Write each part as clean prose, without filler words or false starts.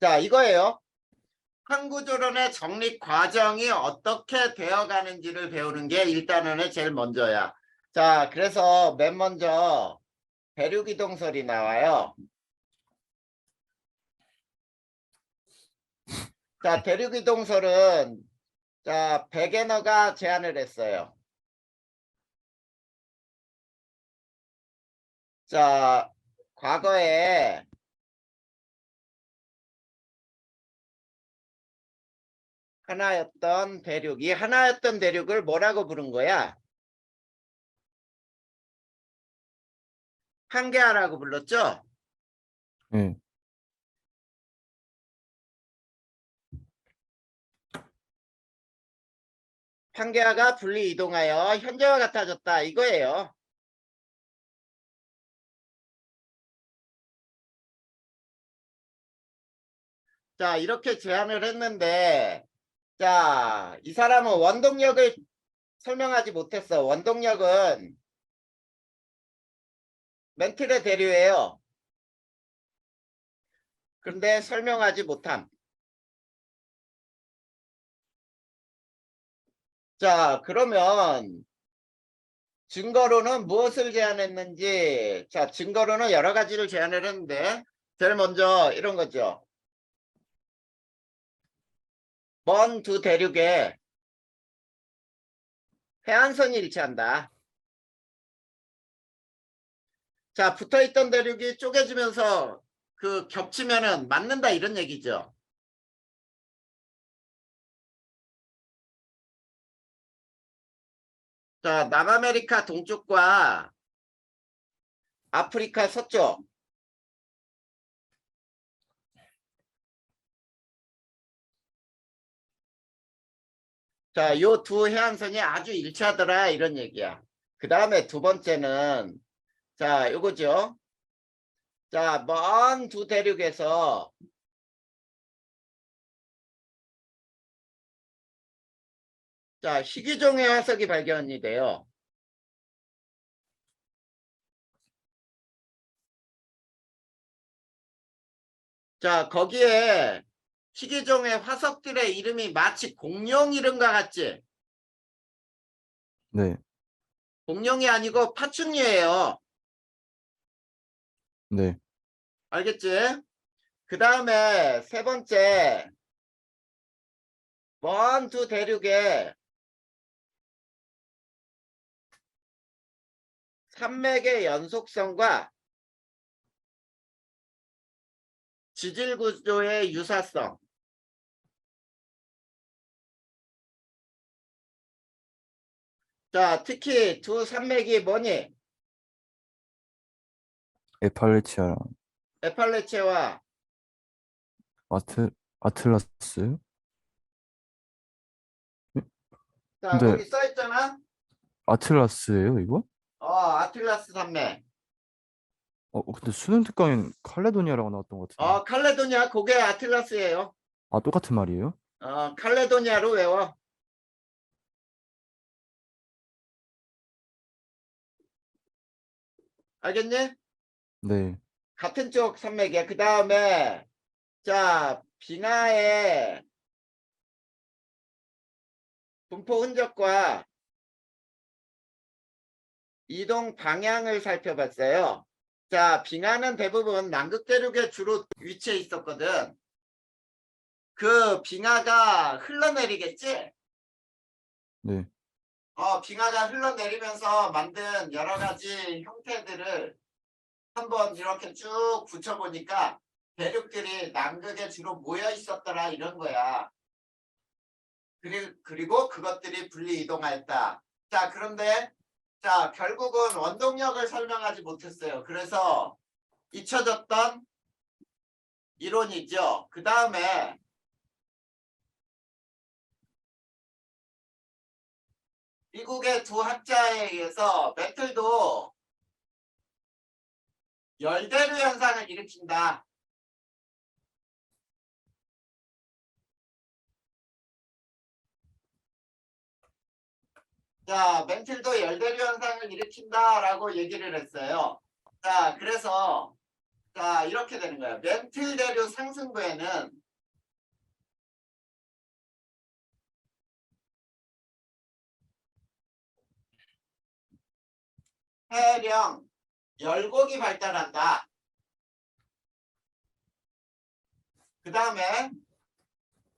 자, 이거예요. 한구조론의 정립 과정이 어떻게 되어가는지를 배우는 게 일단은 제일 먼저야. 자, 그래서 맨 먼저 대륙이동설이 나와요. 자, 대륙이동설은 자, 베게너가 제안을 했어요. 자, 과거에 하나였던 대륙이 하나였던 대륙을 뭐라고 부른 거야? 판게아라고 불렀죠? 네. 판게아가 분리 이동하여 현재와 같아졌다 이거예요. 자, 이렇게 제안을 했는데 자, 이 사람은 원동력을 설명하지 못했어. 원동력은 멘틀의 대류예요. 그런데 설명하지 못함. 자, 그러면 증거로는 무엇을 제안했는지, 자, 증거로는 여러 가지를 제안을 했는데 제일 먼저 이런 거죠. 먼 두 대륙에 해안선이 일치한다. 자, 붙어있던 대륙이 쪼개지면서 그 겹치면은 맞는다 이런 얘기죠. 자, 남아메리카 동쪽과 아프리카 서쪽. 자, 요 두 해안선이 아주 일치하더라 이런 얘기야. 그 다음에 두 번째는 자, 요거죠. 자, 먼 두 대륙에서 자, 희귀종의 화석이 발견이 돼요. 자, 거기에 희귀종의 화석들의 이름이 마치 공룡 이름과 같지? 네. 공룡이 아니고 파충류예요. 네. 알겠지? 그 다음에 세 번째, 먼 두 대륙에 산맥의 연속성과 지질 구조의 유사성. 자, 특히 두 산맥이 뭐니? 에팔레치아랑 에팔레체와 아틀라스? 자, 근데 거기 써있잖아? 아틀라스예요, 이거? 아틀라스 산맥. 근데 수능 특강엔 칼레도니아라고 나왔던 것 같은데. 칼레도니아, 그게 아틀라스예요. 아, 똑같은 말이에요? 칼레도니아로 외워. 알겠니? 네. 같은 쪽 산맥이야. 그 다음에 자, 빙하의 분포 흔적과 이동 방향을 살펴봤어요. 자, 빙하는 대부분 남극 대륙에 주로 위치해 있었거든. 그 빙하가 흘러내리겠지? 네. 빙하가 흘러내리면서 만든 여러 가지 형태들을 한번 이렇게 쭉 붙여보니까 대륙들이 남극에 주로 모여 있었더라 이런 거야. 그리고 그것들이 분리 이동하였다. 자, 그런데 자, 결국은 원동력을 설명하지 못했어요. 그래서 잊혀졌던 이론이죠. 그 다음에 미국의 두 학자에 의해서 멘틀도 열대류 현상을 일으킨다. 자, 멘틀도 열대류 현상을 일으킨다라고 얘기를 했어요. 자, 그래서 자, 이렇게 되는 거야. 멘틀 대류 상승부에는 해령 열곡이 발달한다. 그 다음에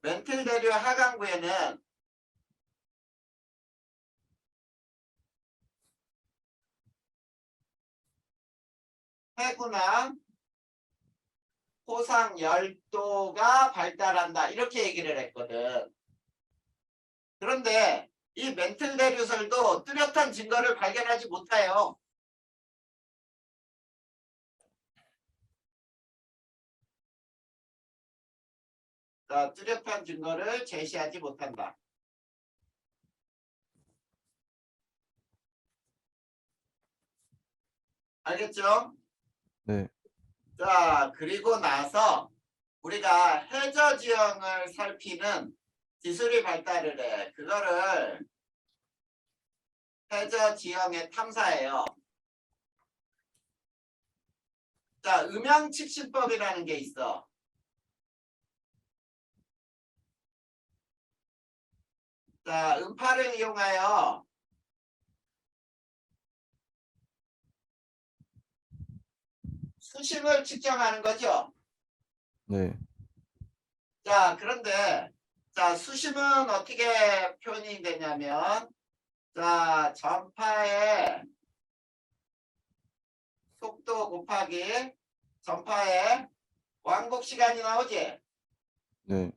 멘틀 대류 하강부에는 해구나 호상 열도가 발달한다. 이렇게 얘기를 했거든. 그런데 이 멘틀 대류설도 뚜렷한 증거를 발견하지 못해요. 자, 뚜렷한 증거를 제시하지 못한다. 알겠죠? 네. 자, 그리고 나서 우리가 해저 지형을 살피는 기술이 발달을 해. 그거를 해저 지형의 탐사예요. 자, 음향측신법이라는 게 있어. 자, 음파를 이용하여 수심을 측정하는 거죠. 네. 자, 그런데 자, 수심은 어떻게 표현이 되냐면 자, 전파의 속도 곱하기 전파의 왕복 시간이 나오지. 네.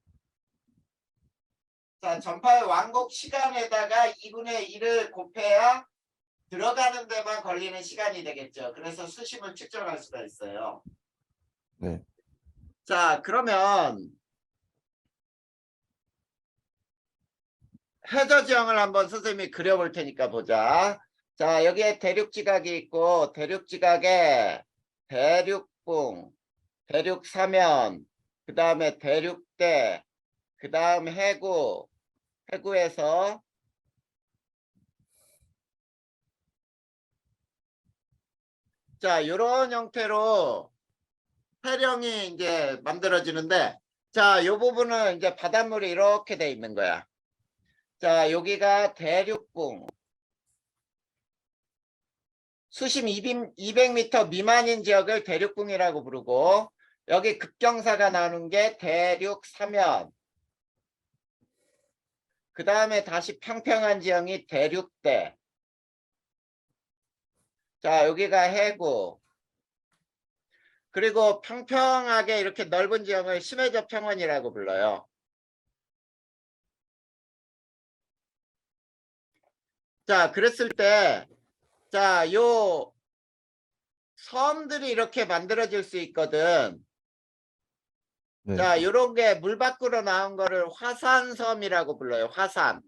자, 전파의 왕복 시간에다가 2분의 1을 곱해야 들어가는 데만 걸리는 시간이 되겠죠. 그래서 수심을 측정할 수가 있어요. 네. 자, 그러면 해저 지형을 한번 선생님이 그려볼 테니까 보자. 자, 여기에 대륙지각이 있고 대륙지각에 대륙궁, 대륙사면, 그 다음에 대륙대, 그 다음 해구, 해구에서 자, 이런 형태로 해령이 이제 만들어지는데 자, 이 부분은 이제 바닷물이 이렇게 돼 있는 거야. 자, 여기가 대륙궁. 수심 200m 미만인 지역을 대륙궁이라고 부르고 여기 급경사가 나오는 게 대륙사면. 그 다음에 다시 평평한 지형이 대륙대. 자, 여기가 해구. 그리고 평평하게 이렇게 넓은 지형을 심해저 평원이라고 불러요. 자, 그랬을 때, 자, 요 섬들이 이렇게 만들어질 수 있거든. 네. 자, 요런 게 물 밖으로 나온 거를 화산섬이라고 불러요. 화산.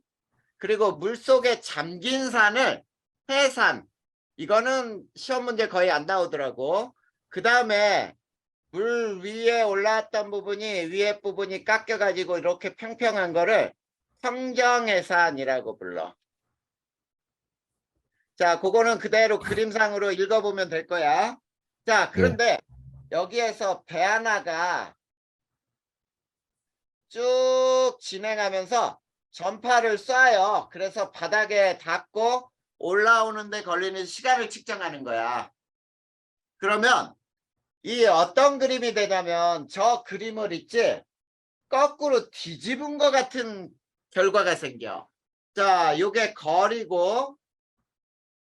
그리고 물 속에 잠긴 산을 해산. 이거는 시험 문제 거의 안 나오더라고. 그 다음에 물 위에 올라왔던 부분이 위에 부분이 깎여가지고 이렇게 평평한 거를 평정해산이라고 불러. 자, 그거는 그대로 그림상으로 읽어보면 될 거야. 자, 그런데 여기에서 배 하나가 쭉 진행하면서 전파를 쏴요. 그래서 바닥에 닿고 올라오는데 걸리는 시간을 측정하는 거야. 그러면 이 어떤 그림이 되냐면 저 그림을 있지 거꾸로 뒤집은 것 같은 결과가 생겨. 자, 요게 거리고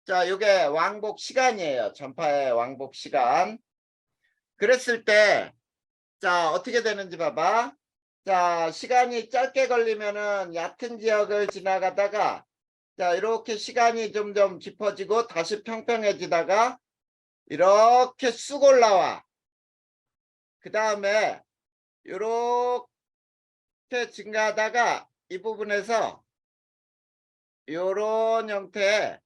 자, 요게 왕복 시간이에요. 전파의 왕복 시간. 그랬을 때 자, 어떻게 되는지 봐봐. 자, 시간이 짧게 걸리면은 얕은 지역을 지나가다가 자, 이렇게 시간이 점점 깊어지고 다시 평평해지다가 이렇게 쑥 올라와. 그 다음에 이렇게 증가하다가 이 부분에서 이런 형태의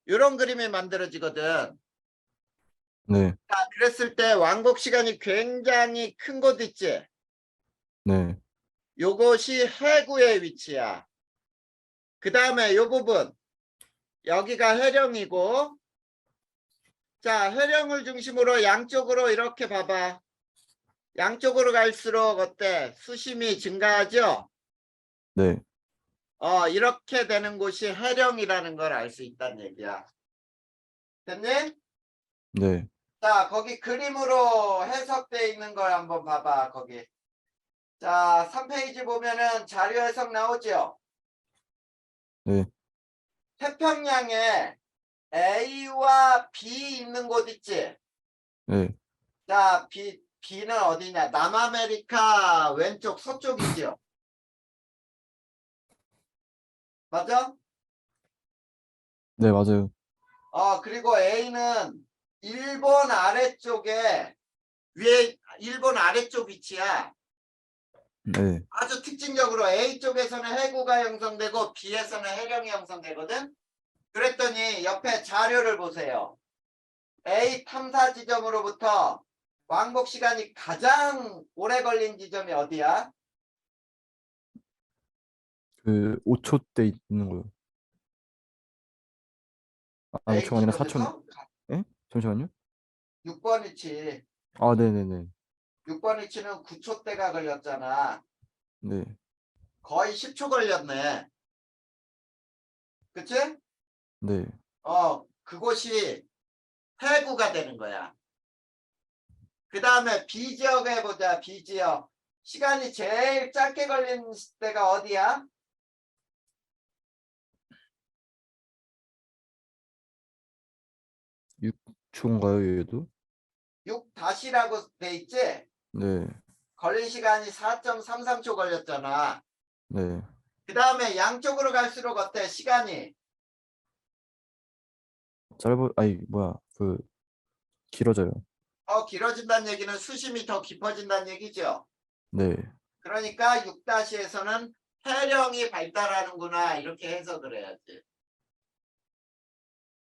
이런 그림이 만들어지거든. 네. 자, 그랬을 때 왕복 시간이 굉장히 큰 곳 있지. 네. 요것이 해구의 위치야. 그 다음에 요 부분 여기가 해령이고 자, 해령을 중심으로 양쪽으로 이렇게 봐봐. 양쪽으로 갈수록 어때? 수심이 증가하죠? 네. 이렇게 되는 곳이 해령이라는 걸 알 수 있다는 얘기야. 됐니? 네. 자, 거기 그림으로 해석되어 있는 걸 한번 봐봐, 거기. 자, 3페이지 보면은 자료 해석 나오죠? 네. 태평양에 A와 B 있는 곳 있지? 네. 자, B는 어디냐? 남아메리카 왼쪽 서쪽이죠? 맞아? 네, 맞아요. 그리고 A는 일본 아래쪽에 일본 아래쪽 위치야. 네. 아주 특징적으로 A쪽에서는 해구가 형성되고 B에서는 해령이 형성되거든. 그랬더니 옆에 자료를 보세요. A 탐사 지점으로부터 왕복 시간이 가장 오래 걸린 지점이 어디야? 그 5초대 있는 거요. 아, A 5초가 아니라 4초. 지점에서 예? 잠시만요. 6번 위치. 아, 네네네. 6번 위치는 9초대가 걸렸잖아. 네. 거의 10초 걸렸네. 그치? 네. 그곳이 해구가 되는 거야. 그 다음에 B지역 해보자. B지역. 시간이 제일 짧게 걸린 때가 어디야? 6초인가요, 얘도? 6-라고 돼 있지? 네. 걸린 시간이 4.33초 걸렸잖아. 네. 그 다음에 양쪽으로 갈수록 어때? 시간이 아니, 뭐야. 길어져요. 길어진다는 얘기는 수심이 더 깊어진다는 얘기죠. 네. 그러니까 6-에서는 해령이 발달하는구나 이렇게 해석을 해야지.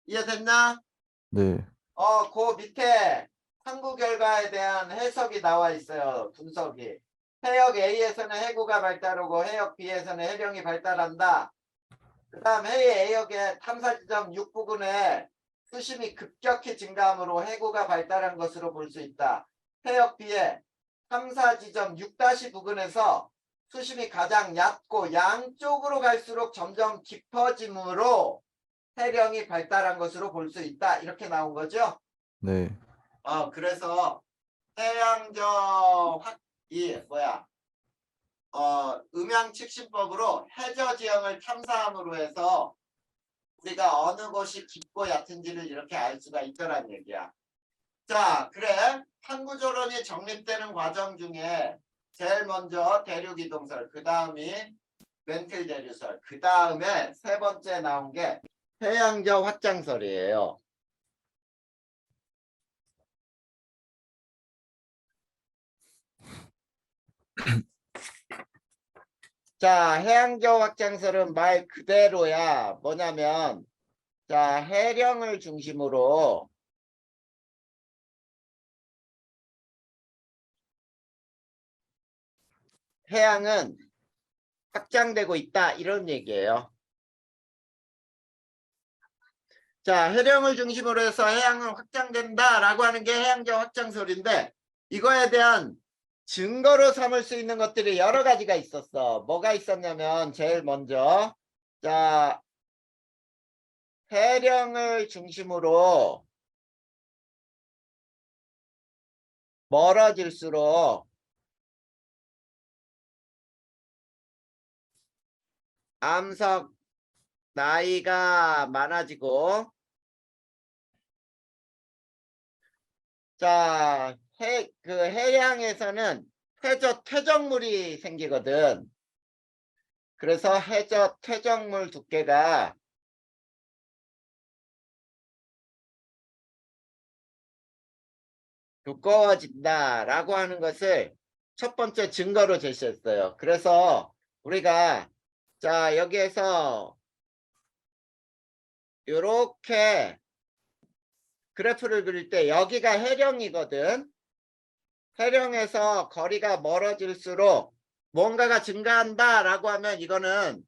이해됐나? 네. 그 밑에 탐구 결과에 대한 해석이 나와 있어요. 분석이. 해역 A에서는 해구가 발달하고 해역 B에서는 해령이 발달한다. 그 다음 해역의 탐사지점 6부근에 수심이 급격히 증가함으로 해구가 발달한 것으로 볼 수 있다. 해역 B의 탐사지점 6-부근에서 수심이 가장 얕고 양쪽으로 갈수록 점점 깊어지므로 해령이 발달한 것으로 볼 수 있다. 이렇게 나온 거죠. 네. 그래서 해양적 음양측신법으로 해저 지형을 탐사함으로 해서 우리가 어느 곳이 깊고 얕은지를 이렇게 알 수가 있더란 얘기야. 자, 그래. 탐구조론이 정립되는 과정 중에 제일 먼저 대륙이동설, 그 다음이 멘틀 대류설, 그 다음에 세 번째 나온 게 해양적 확장설이에요. 자, 해양적 확장설은 말 그대로야. 뭐냐면, 자, 해령을 중심으로 해양은 확장되고 있다. 이런 얘기예요. 자, 해령을 중심으로 해서 해양은 확장된다라고 하는 게 해양적 확장설인데 이거에 대한 증거로 삼을 수 있는 것들이 여러 가지가 있었어. 뭐가 있었냐면 제일 먼저 자, 해령을 중심으로 멀어질수록 암석 나이가 많아지고 자, 해양에서는 해저 퇴적물이 생기거든. 그래서 해저 퇴적물 두께가 두꺼워진다라고 하는 것을 첫 번째 증거로 제시했어요. 그래서 우리가 자, 여기에서 이렇게 그래프를 그릴 때 여기가 해령이거든. 해령에서 거리가 멀어질수록 뭔가가 증가한다라고 하면 이거는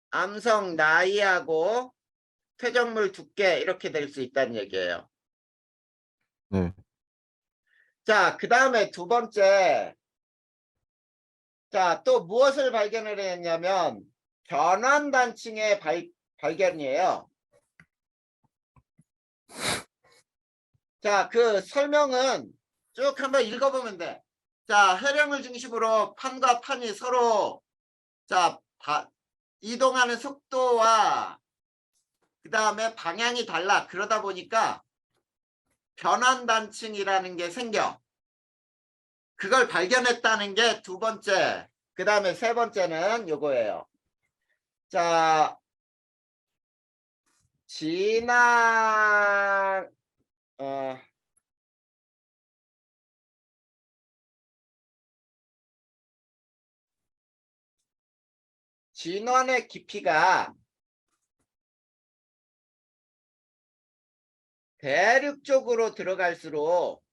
암석 나이하고 퇴적물 두께 이렇게 될 수 있다는 얘기예요. 네. 자, 그 다음에 두 번째. 자, 또 무엇을 발견을 했냐면 변환단층의 발견이에요. 자, 그 설명은 쭉 한번 읽어보면 돼. 자, 해령을 중심으로 판과 판이 서로 자, 이동하는 속도와 그 다음에 방향이 달라. 그러다 보니까 변환단층이라는 게 생겨. 그걸 발견했다는 게 두 번째. 그 다음에 세 번째는 요거예요. 자, 진화, 어, 진원의 깊이가 대륙 쪽으로 들어갈수록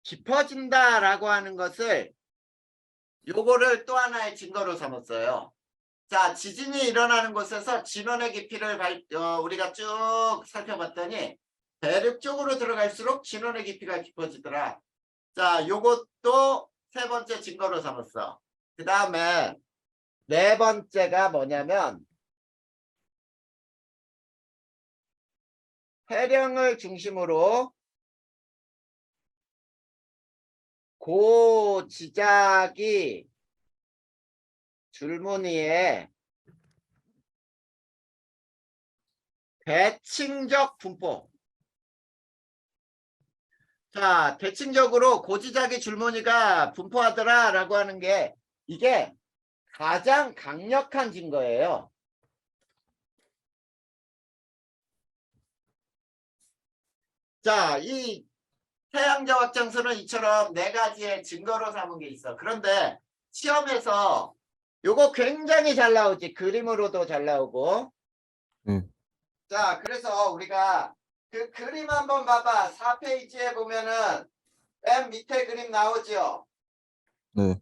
깊어진다라고 하는 것을 요거를 또 하나의 증거로 삼았어요. 자, 지진이 일어나는 곳에서 진원의 깊이를 우리가 쭉 살펴봤더니 대륙 쪽으로 들어갈수록 진원의 깊이가 깊어지더라. 자, 요것도 세 번째 증거로 삼았어. 그 다음에 네 번째가 뭐냐면 해령을 중심으로 고지작이 줄무늬에 대칭적 분포. 자, 대칭적으로 고지작이 줄무늬가 분포하더라 라고 하는 게 이게 가장 강력한 증거예요. 자, 이 태양적 확장선은 이처럼 네 가지의 증거로 삼은 게 있어. 그런데 시험에서 요거 굉장히 잘 나오지. 그림으로도 잘 나오고. 자, 그래서 우리가 그 그림 한번 봐봐. 4페이지에 보면은 맨 밑에 그림 나오죠. 네.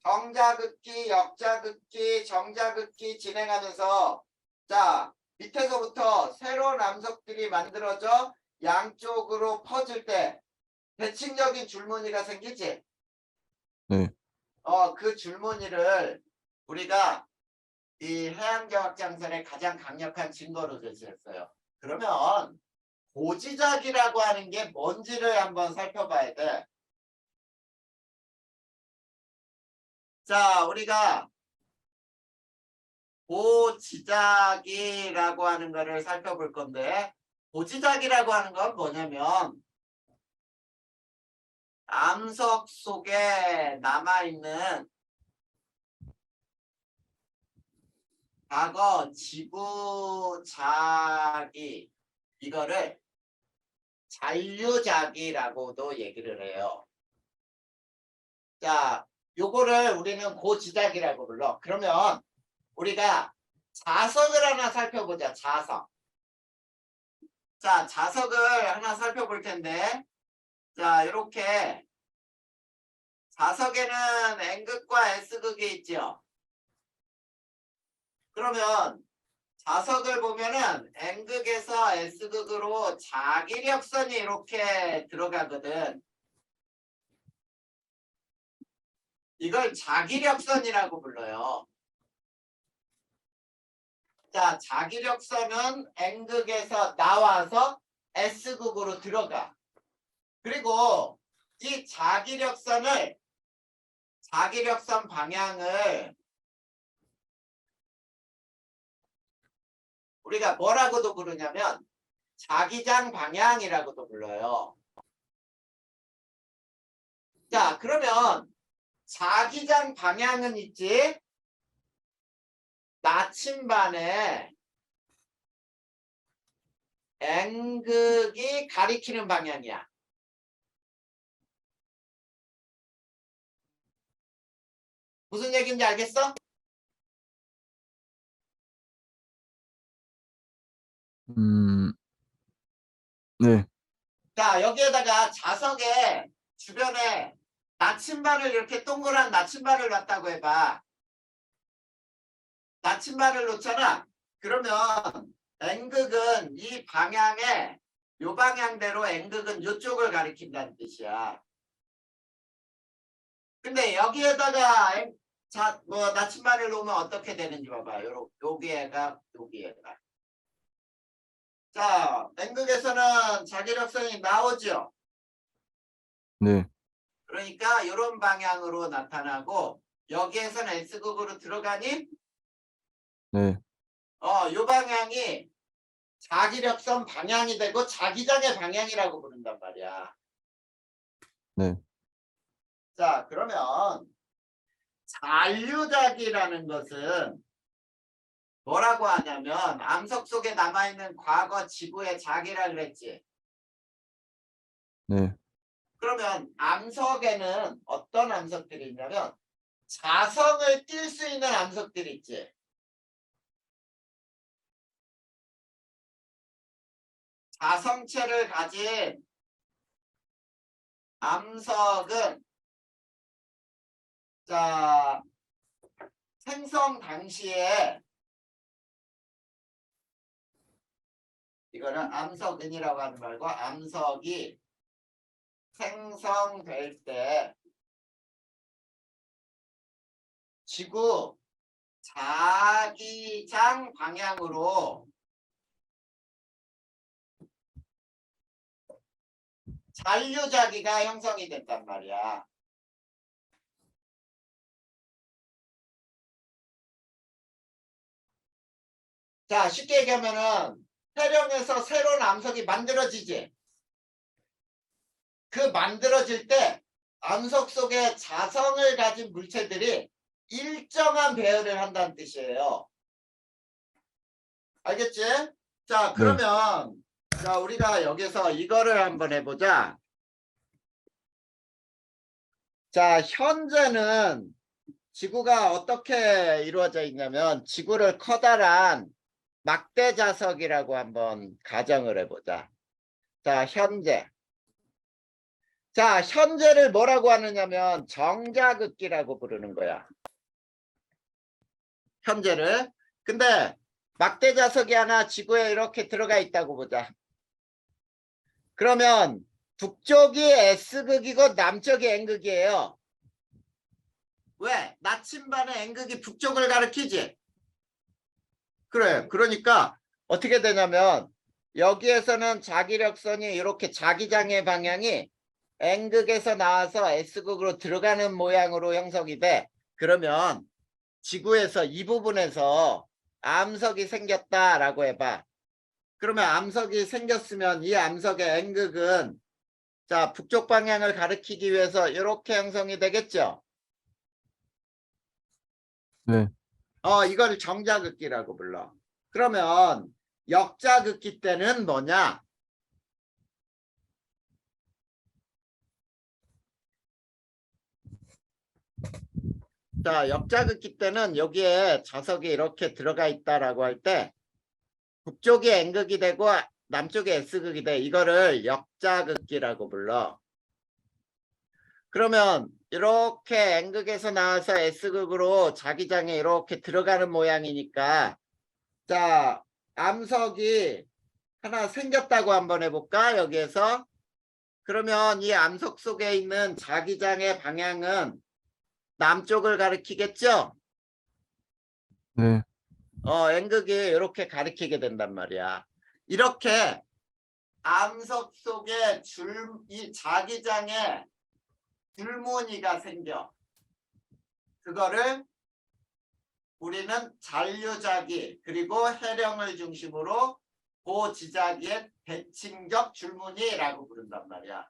정자긋기, 역자긋기, 정자긋기 진행하면서 자, 밑에서부터 새로운 암석들이 만들어져 양쪽으로 퍼질 때 대칭적인 줄무늬가 생기지. 네. 그 줄무늬를 우리가 이 해양적 확장선의 가장 강력한 증거로 제시했어요. 그러면 고지작이라고 하는 게 뭔지를 한번 살펴봐야 돼. 자, 우리가 고지작이라고 하는 거를 살펴볼 건데 고지작이라고 하는 건 뭐냐면 암석 속에 남아있는 과거 지부자기 이거를 잔류자기라고도 얘기를 해요. 자, 요거를 우리는 고지작이라고 불러. 그러면 우리가 자석을 하나 살펴보자. 자석. 자, 자석을 하나 살펴볼 텐데 자, 이렇게 자석에는 N극과 S극이 있죠. 그러면 자석을 보면은 N극에서 S극으로 자기력선이 이렇게 들어가거든. 이걸 자기력선이라고 불러요. 자, 자기력선은 N극에서 나와서 S극으로 들어가. 그리고 이 자기력선 방향을 우리가 뭐라고도 부르냐면 자기장 방향이라고도 불러요. 자, 그러면 자기장 방향은 있지. 나침반에 N극이 가리키는 방향이야. 무슨 얘기인지 알겠어? 네. 자, 여기에다가 자석에 주변에 나침반을 이렇게 동그란 나침반을 놨다고 해봐. 나침반을 놓잖아. 그러면 N극은 이 방향에 요 방향대로 N극은 요쪽을 가리킨다는 뜻이야. 근데 여기에다가 뭐 나침반을 놓으면 어떻게 되는지 봐봐. 여기에가 여기에가. 자, N극에서는 자기력선이 나오죠. 네. 그러니까 이런 방향으로 나타나고 여기에서는 S극으로 들어가니 네. 요 방향이 자기력선 방향이 되고 자기장의 방향이라고 부른단 말이야. 네. 자, 그러면 잔류작이라는 것은 뭐라고 하냐면 암석 속에 남아있는 과거 지구의 작이라 그랬지. 네. 그러면 암석에는 어떤 암석들이 있냐면 자성을 띌 수 있는 암석들이 있지. 자성체를 가진 암석은 자 생성 당시에 이거는 암석은이라고 하는 말고 암석이 생성될 때 지구 자기장 방향으로 잔류자기가 형성이 됐단 말이야. 자, 쉽게 얘기하면은 해령에서 새로운 암석이 만들어지지. 그 만들어질 때 암석 속에 자성을 가진 물체들이 일정한 배열을 한다는 뜻이에요. 알겠지? 자, 네. 그러면 자, 우리가 여기서 이거를 한번 해보자. 자, 현재는 지구가 어떻게 이루어져 있냐면 지구를 커다란 막대 자석이라고 한번 가정을 해보자. 자, 현재. 자, 현재를 뭐라고 하느냐면 정자극기라고 부르는 거야. 현재를. 근데 막대 자석이 하나 지구에 이렇게 들어가 있다고 보자. 그러면 북쪽이 S극이고 남쪽이 N극이에요. 왜? 나침반의 N극이 북쪽을 가리키지? 그래. 그러니까 어떻게 되냐면 여기에서는 자기력선이 이렇게 자기장의 방향이 N극에서 나와서 S극으로 들어가는 모양으로 형성이 돼. 그러면 지구에서 이 부분에서 암석이 생겼다라고 해봐. 그러면 암석이 생겼으면 이 암석의 N극은 자 북쪽 방향을 가리키기 위해서 이렇게 형성이 되겠죠. 네. 이걸 정자극기라고 불러. 그러면 역자극기 때는 뭐냐? 자, 역자극기 때는 여기에 자석이 이렇게 들어가 있다라고 할 때 북쪽이 N극이 되고 남쪽이 S극이 돼. 이거를 역자극기라고 불러. 그러면 이렇게 N극에서 나와서 S극으로 자기장에 이렇게 들어가는 모양이니까 자, 암석이 하나 생겼다고 한번 해볼까? 여기에서. 그러면 이 암석 속에 있는 자기장의 방향은 남쪽을 가리키겠죠? 네. N극이 이렇게 가리키게 된단 말이야. 이렇게 암석 속에 이 자기장에 줄무늬가 생겨. 그거를 우리는 잔류자기 그리고 해령을 중심으로 고지자기의 대칭적 줄무늬라고 부른단 말이야.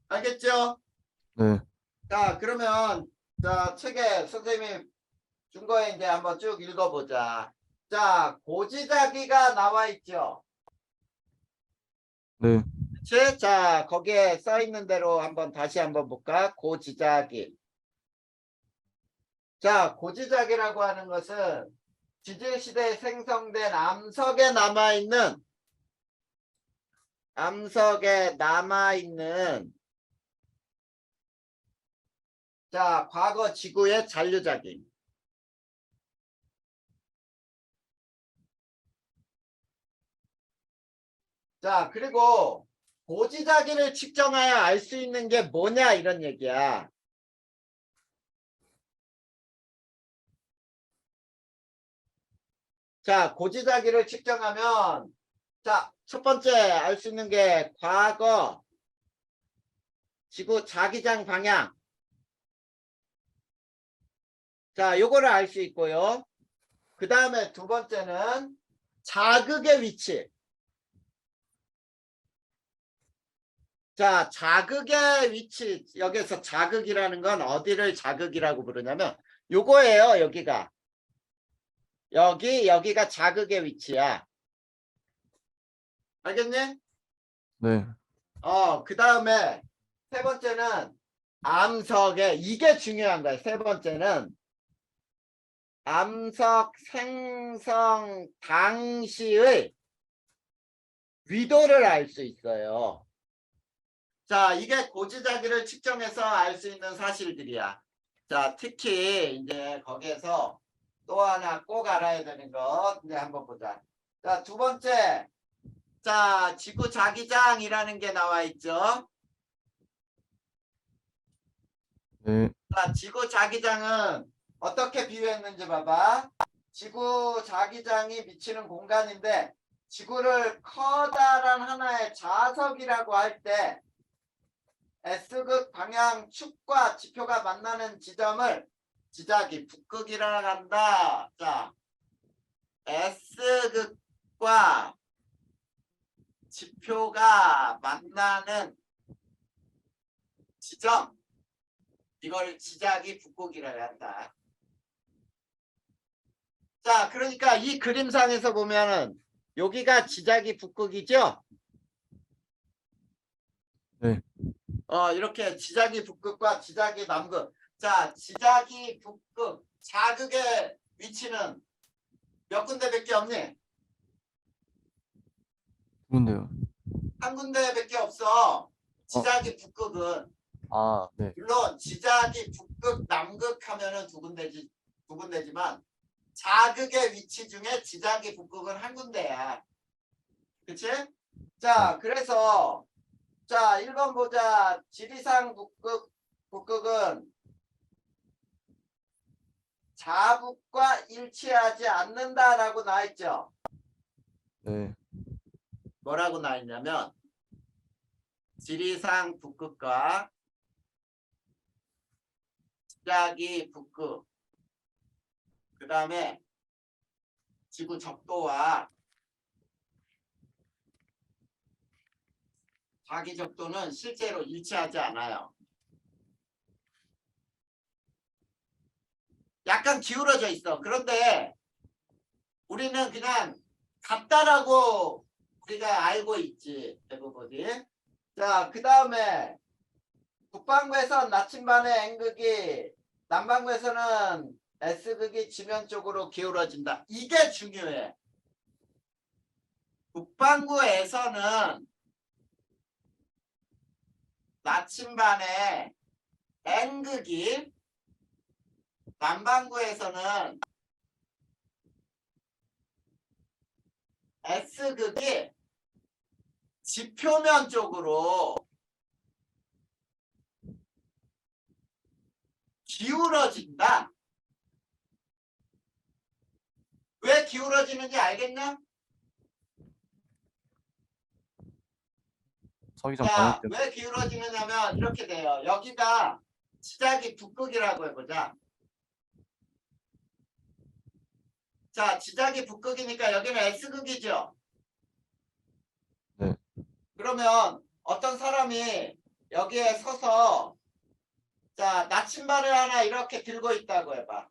알겠죠? 네. 자, 그러면 자 책에 선생님이 준 거에 이제 한번 쭉 읽어보자. 자, 고지자기가 나와 있죠. 네. 그치? 자, 거기에 써 있는 대로 한번 다시 한번 볼까? 고지자기. 자, 고지자기라고 하는 것은 지질시대에 생성된 암석에 남아있는 자, 과거 지구의 잔류자기. 자, 그리고 고지자기를 측정하여 알 수 있는 게 뭐냐 이런 얘기야. 자, 고지자기를 측정하면 자, 첫 번째 알 수 있는 게 과거 지구 자기장 방향. 자, 요거를 알 수 있고요. 그 다음에 두 번째는 자극의 위치. 자, 자극의 위치. 여기서 자극이라는 건 어디를 자극이라고 부르냐면 요거예요. 여기가. 여기가 자극의 위치야. 알겠니? 네. 그 다음에 세 번째는 암석의, 이게 중요한 거야. 세 번째는 암석 생성 당시의 위도를 알 수 있어요. 자, 이게 고지자기를 측정해서 알 수 있는 사실들이야. 자, 특히 이제 거기에서 또 하나 꼭 알아야 되는 것 이제 한번 보자. 자, 두 번째. 자, 지구 자기장이라는 게 나와 있죠. 네. 자, 지구 자기장은 어떻게 비유했는지 봐봐. 지구 자기장이 미치는 공간인데 지구를 커다란 하나의 자석이라고 할 때 S극 방향 축과 지표가 만나는 지점을 지자기 북극이라고 한다. 자, S극과 지표가 만나는 지점, 이걸 지자기 북극이라고 한다. 자, 그러니까 이 그림상에서 보면은 여기가 지자기 북극이죠? 네. 이렇게 지자기 북극과 지자기 남극. 자, 지자기 북극 자극의 위치는 몇 군데밖에 없니? 좋은데요. 한 군데밖에 없어. 지자기 북극은. 아, 네. 물론 지자기 북극 남극 하면은 두 군데지만 자극의 위치 중에 지자기 북극은 한 군데야. 그치? 자, 그래서 자, 1번 보자. 지리산 북극은 자북과 일치하지 않는다라고 나와 있죠. 네. 뭐라고 나와 있냐면 지리산 북극과 지자기 북극, 그 다음에 지구 적도와 자기 적도는 실제로 일치하지 않아요. 약간 기울어져 있어. 그런데 우리는 그냥 같다라고 우리가 알고 있지, 대부분이. 자, 그 다음에 북반구에서 나침반의 N극이, 남반구에서는 S극이 지면 쪽으로 기울어진다. 이게 중요해. 북반구에서는 나침반의 N극이, 남반구에서는 S극이 지표면 쪽으로 기울어진다. 왜 기울어지는지 알겠냐? 서기장 자, 방향 때문에. 왜 기울어지느냐면 이렇게 돼요. 여기가 지자기 북극이라고 해보자. 자, 지자기 북극이니까 여기는 S극이죠. 네. 그러면 어떤 사람이 여기에 서서 자, 나침반을 하나 이렇게 들고 있다고 해봐.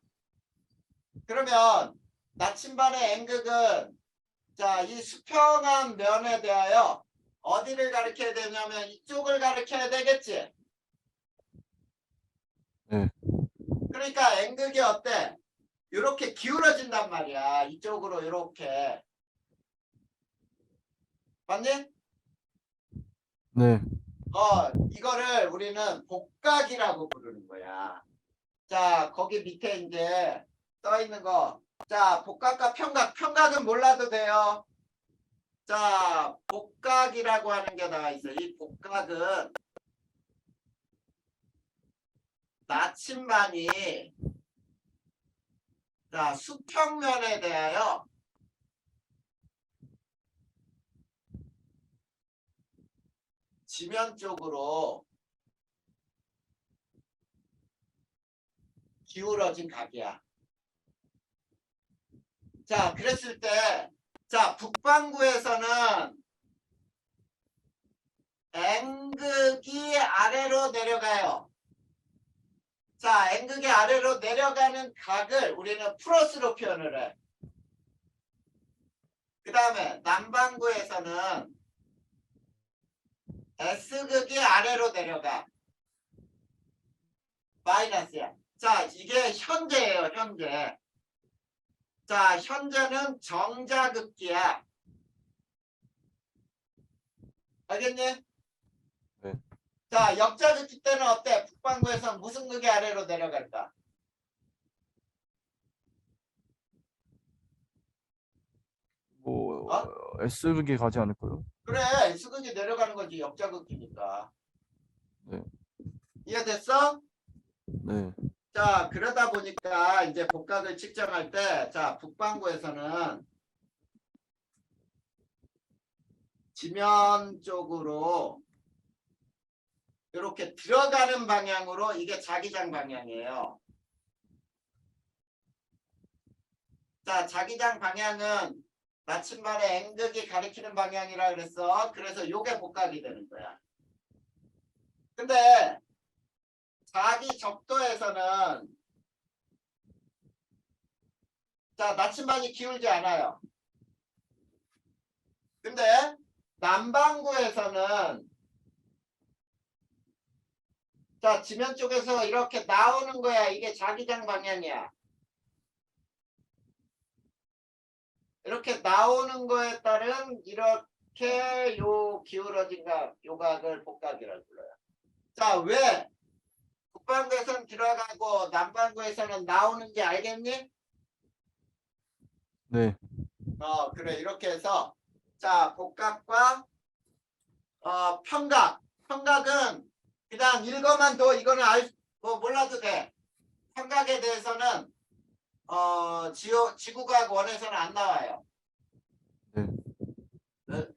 그러면 나침반의 N극은 자, 이 수평한 면에 대하여 어디를 가리켜야 되냐면 이쪽을 가리켜야 되겠지. 네. 그러니까 N극이 어때? 이렇게 기울어진단 말이야. 이쪽으로 이렇게. 맞니? 네. 이거를 우리는 복각이라고 부르는 거야. 자, 거기 밑에 이제 써 있는 거. 자, 복각과 평각. 평각은 몰라도 돼요. 자, 복각이라고 하는 게 나와 있어요. 이 복각은 나침반이 자, 수평면에 대하여 지면 쪽으로 기울어진 각이야. 자, 그랬을 때, 자, 북반구에서는 N극이 아래로 내려가요. 자, N극이 아래로 내려가는 각을 우리는 플러스로 표현을 해. 그 다음에 남반구에서는 S극이 아래로 내려가. 마이너스야. 자, 이게 현재예요, 현재. 자, 현재는 정자극기야. 알겠니? 네. 자, 역자극기 때는 어때? 북반구에서는 무슨 극이 아래로 내려갈까? 뭐 어? S극이 가지 않을까요? 그래, S극이 내려가는 거지, 역자극기니까. 네. 이해됐어? 네. 자, 그러다 보니까 이제 복각을 측정할 때, 자, 북반구에서는 지면 쪽으로 이렇게 들어가는 방향으로 이게 자기장 방향이에요. 자, 자기장 방향은 나침반의 N극이 가리키는 방향이라 그랬어. 그래서 요게 복각이 되는 거야. 근데 자기 적도에서는 자, 나침반이 기울지 않아요. 근데 남반구에서는 자, 지면 쪽에서 이렇게 나오는 거야. 이게 자기장 방향이야. 이렇게 나오는 거에 따른 이렇게 요 기울어진 각, 요 각을 복각이라고 불러요. 자, 왜 북반구에서는 들어가고 남반구에서는 나오는 게 알겠니? 네. 그래. 이렇게 해서 자, 복각과 평각. 평각은 그냥 읽어만 둬. 이거는 몰라도 돼. 평각에 대해서는 지구과학 원에서는 안 나와요. 네.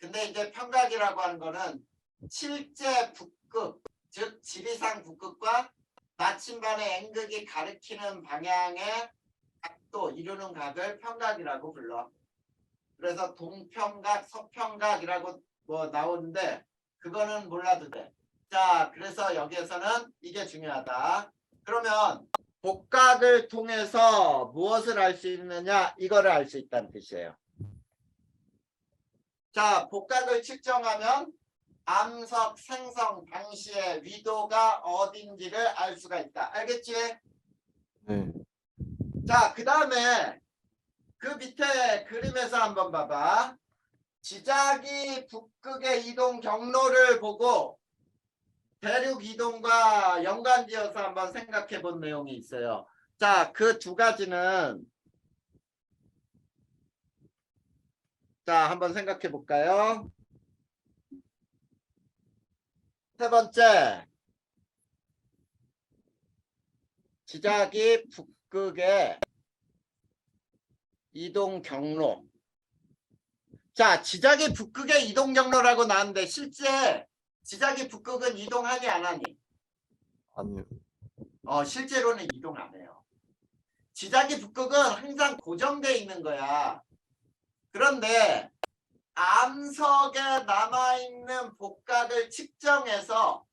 근데 이제 평각이라고 하는 거는 실제 북극, 즉 지리산 북극과 나침반의 N극이 가리키는 방향의 각도 이루는 각을 평각이라고 불러. 그래서 동평각, 서평각이라고 뭐 나오는데 그거는 몰라도 돼. 자, 그래서 여기에서는 이게 중요하다. 그러면 복각을 통해서 무엇을 알 수 있느냐? 이거를 알 수 있다는 뜻이에요. 자, 복각을 측정하면 암석, 생성 당시의 위도가 어딘지를 알 수가 있다. 알겠지? 네. 자, 그 다음에 그 밑에 그림에서 한번 봐봐. 지작이 북극의 이동 경로를 보고 대륙 이동과 연관지어서 한번 생각해 본 내용이 있어요. 자, 그 두 가지는 자, 한번 생각해 볼까요? 세 번째, 지작이 북극의 이동 경로. 자, 지작이 북극의 이동 경로라고 나왔는데 실제 지작이 북극은 이동하니 안 하니? 아니요. 실제로는 이동 안 해요. 지작이 북극은 항상 고정돼 있는 거야. 그런데 암석에 남아있는 복각을 측정해서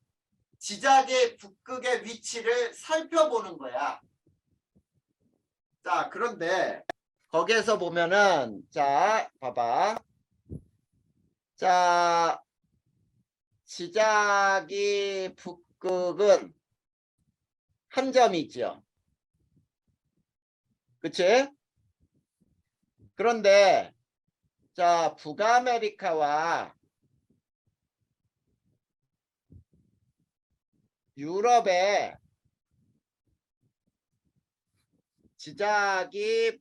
지작의 북극의 위치를 살펴보는 거야. 자, 그런데 거기에서 보면은 자, 봐봐. 자, 지작이 북극은 한 점이 있죠. 그치? 그런데 자, 북아메리카와 유럽의 지작이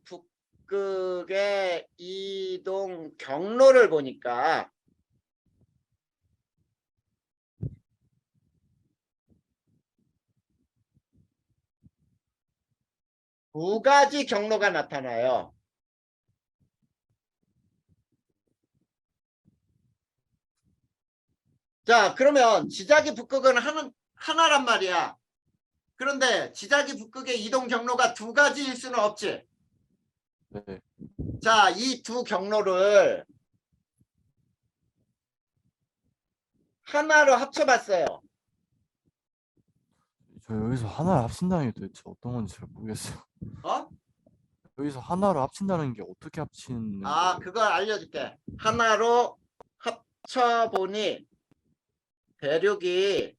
북극의 이동 경로를 보니까 두 가지 경로가 나타나요. 자, 그러면 지자기 북극은 하나란 말이야. 그런데 지자기 북극의 이동 경로가 두 가지일 수는 없지. 네. 자, 이 두 경로를 하나로 합쳐봤어요. 저 여기서 하나를 합친다는 게 도대체 어떤 건지 잘 모르겠어요. 어? 여기서 하나로 합친다는 게 어떻게 합치는 아, 거예요? 그걸 알려줄게. 하나로 합쳐보니 대륙이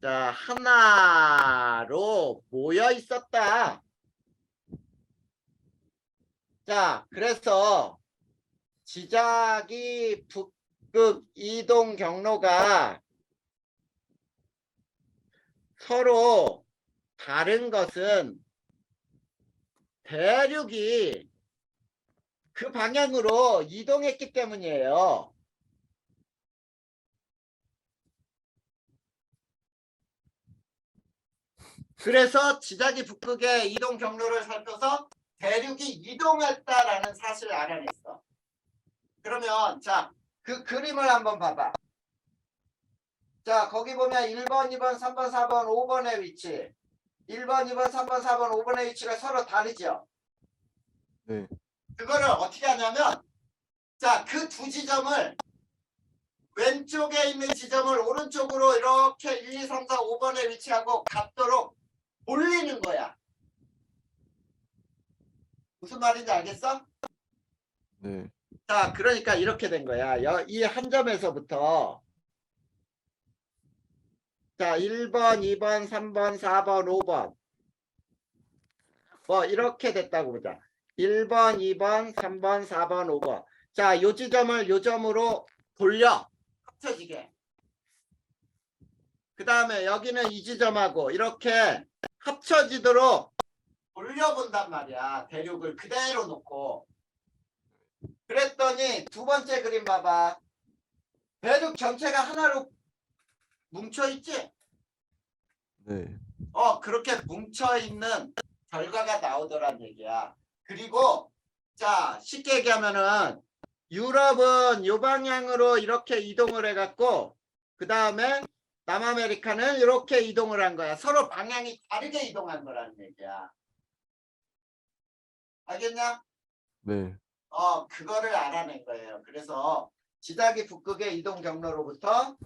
자, 하나로 모여 있었다. 자, 그래서 지자기 북극 이동 경로가 서로 다른 것은 대륙이 그 방향으로 이동했기 때문이에요. 그래서 지자기 북극의 이동 경로를 살펴서 대륙이 이동했다라는 사실을 알아냈어. 그러면 자, 그 그림을 한번 봐봐. 자, 거기 보면 1번, 2번, 3번, 4번, 5번의 위치. 1번, 2번, 3번, 4번, 5번의 위치가 서로 다르죠. 네. 그거를 어떻게 하냐면 자, 그 두 지점을 왼쪽에 있는 지점을 오른쪽으로 이렇게 1, 2, 3, 4, 5번에 위치하고 같도록 올리는 거야. 무슨 말인지 알겠어? 네. 자, 그러니까 이렇게 된 거야. 이 한 점에서부터 자, 1번, 2번, 3번, 4번, 5번 뭐 이렇게 됐다고 보자. 1번, 2번, 3번, 4번, 5번. 자, 요 지점을 요 점으로 돌려. 합쳐지게. 그 다음에 여기는 이 지점하고 이렇게 합쳐지도록 돌려본단 말이야. 대륙을 그대로 놓고. 그랬더니 두 번째 그림 봐봐. 대륙 전체가 하나로 뭉쳐있지? 네. 그렇게 뭉쳐있는 결과가 나오더란 얘기야. 그리고 자, 쉽게 얘기하면은 유럽은 요 방향으로 이렇게 이동을 해갖고 그 다음에 남아메리카는 이렇게 이동을 한 거야. 서로 방향이 다르게 이동한 거라는 얘기야. 알겠냐? 네. 그거를 알아낸 거예요. 그래서 지자기 북극의 이동 경로로부터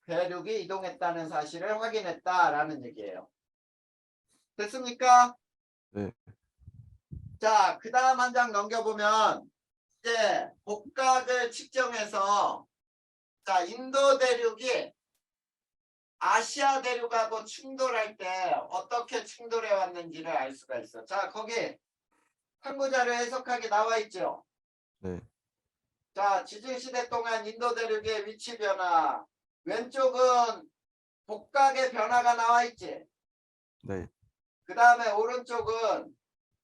대륙이 이동했다는 사실을 확인했다라는 얘기예요. 됐습니까? 네. 자, 그 다음 한 장 넘겨보면 이제 복각을 측정해서 자, 인도 대륙이 아시아 대륙하고 충돌할 때 어떻게 충돌해 왔는지를 알 수가 있어. 자, 거기 탐구자료 해석하기 나와 있죠. 네. 자, 지질시대 동안 인도 대륙의 위치 변화. 왼쪽은 복각의 변화가 나와 있지. 네. 그 다음에 오른쪽은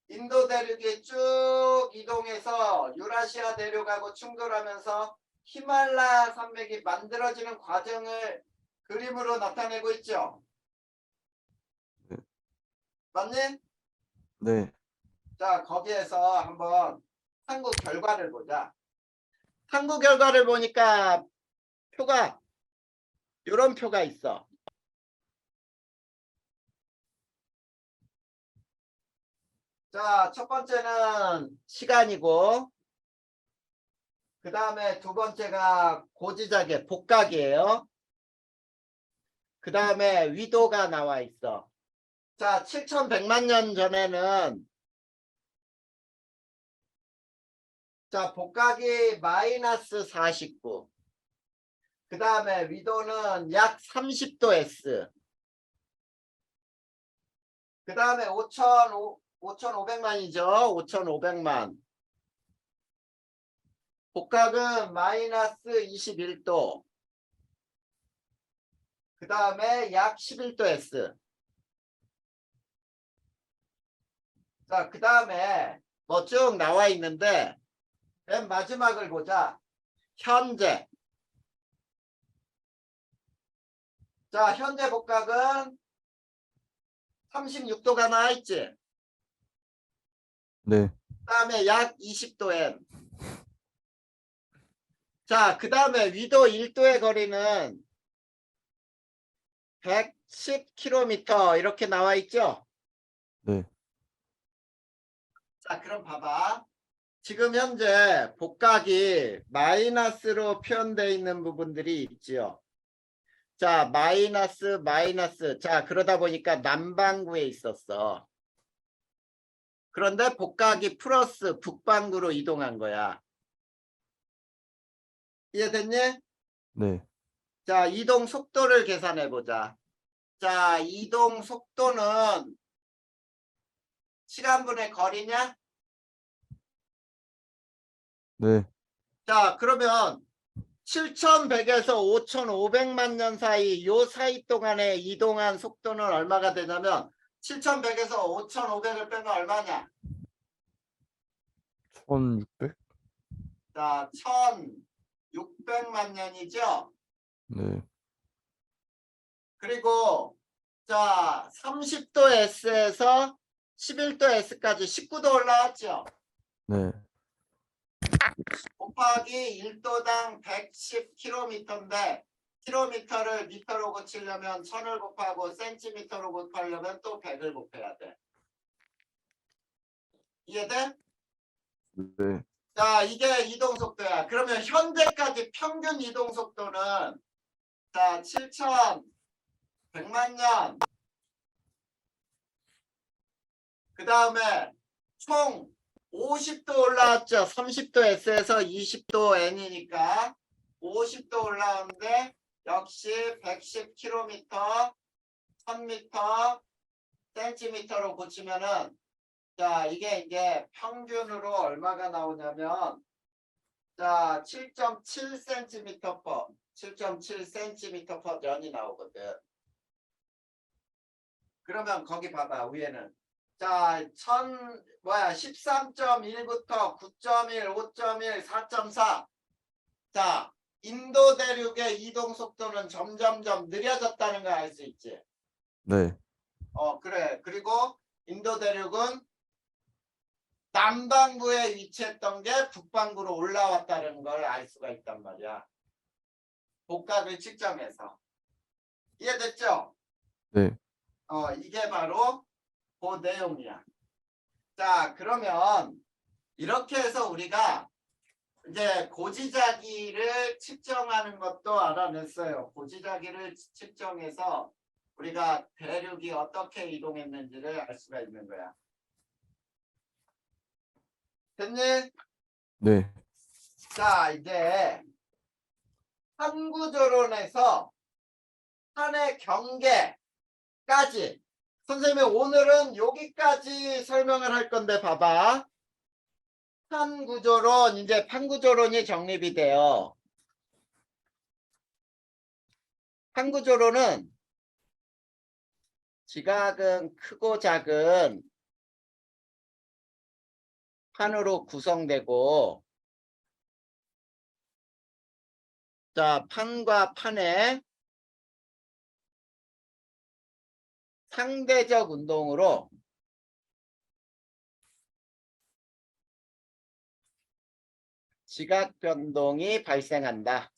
인도 대륙이 쭉 이동해서 유라시아 대륙하고 충돌하면서 히말라야 산맥이 만들어지는 과정을 그림으로 나타내고 있죠. 네. 맞니? 네. 자, 거기에서 한번 탐구 결과를 보자. 탐구 결과를 보니까 표가 이런 표가 있어. 자, 첫 번째는 시간이고 그 다음에 두 번째가 고지작의 복각이에요. 그 다음에 위도가 나와 있어. 자, 7,100만 년 전에는 자, 복각이 마이너스 49. 그 다음에 위도는 약 30도 S. 그 다음에 5,500만이죠. 5,500만. 복각은 마이너스 21도. 그 다음에 약 11도 S. 자, 그 다음에 뭐 쭉 나와 있는데 맨 마지막을 보자. 현재. 자, 현재 복각은 36도가 나와 있지. 네. 그다음에 약 20도엔. 자, 그다음에 위도 1도의 거리는 110km 이렇게 나와 있죠. 네. 자, 그럼 봐봐. 지금 현재 복각이 마이너스로 표현되어 있는 부분들이 있지요. 자, 마이너스, 마이너스. 자, 그러다 보니까 남반구에 있었어. 그런데 복각이 플러스 북반구로 이동한 거야. 이해됐니? 네. 자, 이동 속도를 계산해 보자. 자, 이동 속도는 시간분의 거리냐? 네. 자, 그러면 7100에서 5500만 년 사이 요 사이 동안에 이동한 속도는 얼마가 되냐면 7100에서 5500을 빼면 얼마냐? 1600? 자, 1600만 년이죠. 네. 그리고 자, 30도 S에서 11도 S까지 19도 올라왔죠. 네. 곱하기 1도당 110km인데 킬로미터를 미터로 고치려면 1000을 곱하고 센티미터로 곱하려면 또 100을 곱해야 돼. 이해돼? 네. 자, 이게 이동 속도야. 그러면 현재까지 평균 이동 속도는 자, 7100만 년. 그 다음에 총 50도 올라왔죠. 30도 S에서 20도 N이니까 50도 올라오는데 역시 110km, 1000m, 센티미터로 고치면은 자, 이게 이제 평균으로 얼마가 나오냐면 자, 7.7cm per 7.7cm per 년이 나오거든. 그러면 거기 봐봐, 위에는. 자, 13.1부터 9.1, 5.1, 4.4. 자, 인도 대륙의 이동 속도는 점점점 느려졌다는 걸 알 수 있지. 네. 그래. 그리고 인도 대륙은 남반구에 위치했던 게 북반구로 올라왔다는 걸 알 수가 있단 말이야. 복각을 측정해서. 이해됐죠? 네. 이게 바로 그 내용이야. 자, 그러면 이렇게 해서 우리가 이제 고지자기를 측정하는 것도 알아냈어요. 고지자기를 측정해서 우리가 대륙이 어떻게 이동했는지를 알 수가 있는 거야. 됐니? 네. 자, 이제 한구조론에서 한의 경계까지 선생님이 오늘은 여기까지 설명을 할 건데 봐봐. 판구조론, 이제 판구조론이 정립이 돼요. 판구조론은 지각은 크고 작은 판으로 구성되고 자, 판과 판의 상대적 운동으로 지각 변동이 발생한다.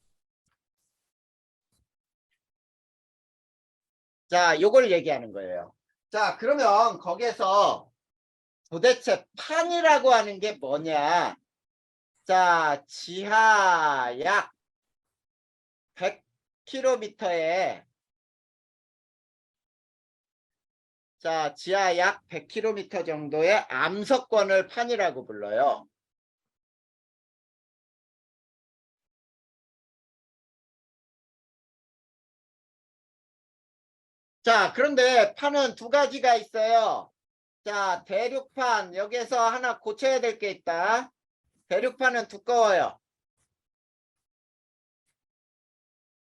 자, 요걸 얘기하는 거예요. 자, 그러면 거기에서 도대체 판이라고 하는 게 뭐냐? 자, 지하 약 100km에 자, 지하 약 100km 정도의 암석권을 판이라고 불러요. 자, 그런데 판은 두 가지가 있어요. 자, 대륙판 여기에서 하나 고쳐야 될 게 있다. 대륙판은 두꺼워요.